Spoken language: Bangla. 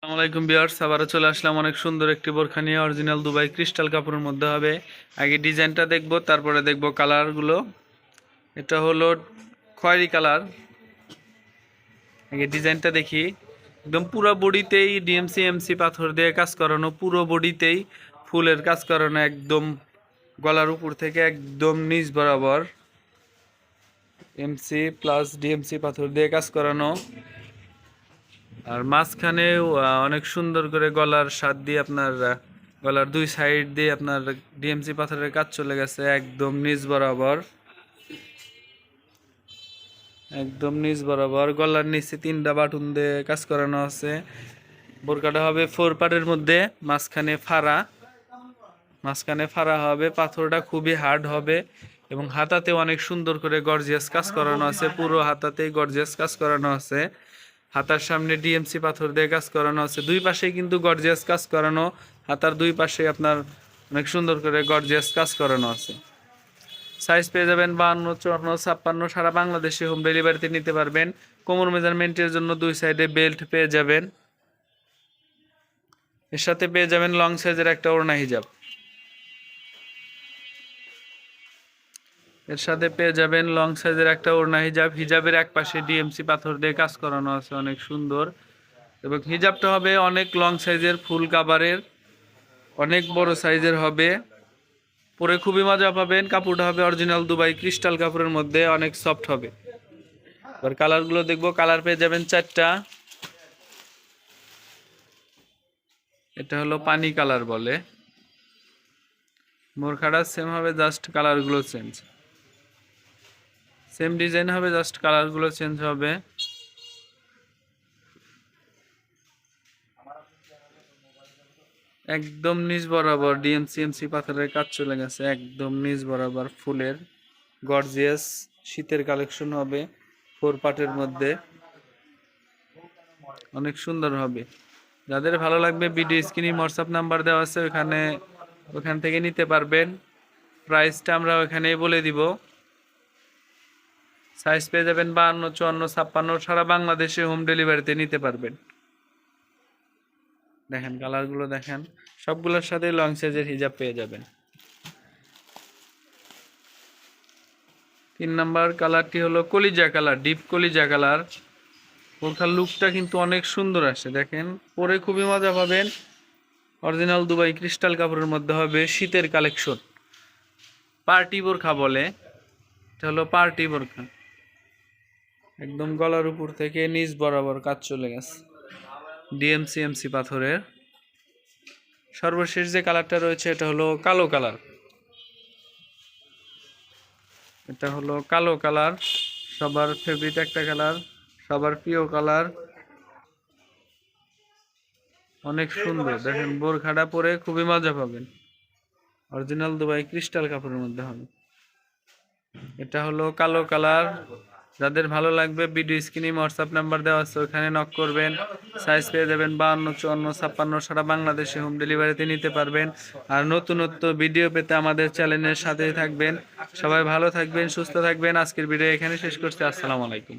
আসসালামু আলাইকুম ভিউয়ার্স, আবারও চলে আসলাম অনেক সুন্দর একটি বোরখা নিয়ে। অরিজিনাল দুবাই ক্রিস্টাল কাপড়ের মধ্যে হবে। আগে ডিজাইনটা দেখব, তারপরে দেখব কালারগুলো। এটা হলো খয়েরি কালার। আগে ডিজাইনটা দেখি। একদম পুরো বডিতেই ডিএমসি এমসি পাথর দিয়ে কাজ করানো, পুরো বডিতেই ফুলের কাজ করানো, একদম গলার উপর থেকে একদম নিচ বরাবর এমসি প্লাস ডিএমসি পাথর দিয়ে কাজ করানো। আর মাঝখানে অনেক সুন্দর করে গলার সাত দিয়ে আপনার গলার দুই সাইড দিয়ে আপনার ডিএমসি পাথরের কাজ চলে গেছে একদম নিচ বরাবর। একদম নিচ বরাবর গলার নিচে 3টা বাটন দিয়ে কাজ করানো আছে। বোরকাটা হবে 4 পার্টের মধ্যে। মাঝখানে ফাড়া হবে। পাথরটা খুবই হার্ড হবে এবং হাতাতে অনেক সুন্দর করে গর্জিয়াস কাজ করানো আছে। পুরো হাতাতেই গর্জিয়াস কাজ করানো আছে। হাতার সামনে ডিএমসি পাথর দিয়ে কাজ করানো আছে। দুই পাশেই কিন্তু গর্জিয়াস কাজ করানো। হাতার দুই পাশে আপনার অনেক সুন্দর করে গর্জিয়াস কাজ করানো আছে। সাইজ পেয়ে যাবেন 52, 54, 56। সারা বাংলাদেশে হোম ডেলিভারিতে নিতে পারবেন। কোমর মেজারমেন্টের জন্য দুই সাইডে বেল্ট পেয়ে যাবেন। এর সাথে পেয়ে যাবেন লং সাইজের একটা ওড়না হিজাব। এর সাথে পেয়ে যাবেন লং সাইজের একটা ওড়না হিজাব। হিজাবের এক পাশে ডিএমসি পাথর দিয়ে কাজ করানো আছে অনেক সুন্দর। এবং হিজাবটা হবে অনেক লং সাইজের, ফুল কাভারের, অনেক বড় সাইজের হবে। পরে খুবই মজা পাবেন। কাপড়টা হবে অরিজিনাল দুবাই ক্রিস্টাল কাপড়ের মধ্যে, অনেক সফট হবে। এবার কালারগুলো দেখবো। কালার পেয়ে যাবেন 4টা। এটা হলো পানি কালার বলে। বোরখাটা সেম হবে, জাস্ট কালারগুলো চেঞ্জ। সেম ডিজাইন হবে, জাস্ট কালারগুলো চেঞ্জ হবে। একদম নিচ বরাবর ডিএমসিএমসি পাথরের কাজ চলে গেছে একদম নিচ বরাবর ফুলের গর্জিয়াস শীতের কালেকশন হবে 4 পার্টের মধ্যে, অনেক সুন্দর হবে। যাদের ভালো লাগবে ভিডিও স্ক্রিনে হোয়াটসঅ্যাপ নাম্বার দেওয়া আছে, ওখান থেকে নিতে পারবেন। প্রাইসটা আমরা ওখানেই বলে দিব। সাইজ পেয়ে যাবেন 52, 54, 56। সারা বাংলাদেশে হোম ডেলিভারিতে নিতে পারবেন। দেখেন কালারগুলো দেখেন, সবগুলোর সাথে লং সাইজের হিজাব পেয়ে যাবেন। 3 নাম্বার কালারটি হলো কলিজা কালার, ডিপ কলিজা কালার। বোরখার লুকটা কিন্তু অনেক সুন্দর আসে, দেখেন পরে খুবই মজা পাবেন। অরিজিনাল দুবাই ক্রিস্টাল কাপড়ের মধ্যে হবে, শীতের কালেকশন। পার্টি বোরখা বলে। এটা হলো পার্টি বোরখা। একদম গলার উপর থেকে নিচ বরাবর কাজ চলে গেছে ডিএমসিএমসি পাথরের। সর্বশেষ যে কালারটা রয়েছে এটা হলো কালো কালার। এটা হলো কালো কালার, সবার ফেভারিট একটা কালার, সবার প্রিয় কালার। অনেক সুন্দর, দেখেন বোরখাটা পরে খুবই মজা পাবেন। অরিজিনাল দুবাই ক্রিস্টাল কাপড়ের মধ্যে হবে। এটা হলো কালো কালার। যাদের ভালো লাগবে ভিডিও স্ক্রিনে হোয়াটসঅ্যাপ নাম্বার দেওয়া আছে, ওখানে নক করবেন। সাইজ পেয়ে যাবেন 52, 54, 56। সারা বাংলাদেশে হোম ডেলিভারিতে নিতে পারবেন। আর নতুনত্ব ভিডিও পেতে আমাদের চ্যানেলের সাথেই থাকবেন। সবাই ভালো থাকবেন, সুস্থ থাকবেন। আজকের ভিডিও এখানে শেষ করছি। আসসালামু আলাইকুম।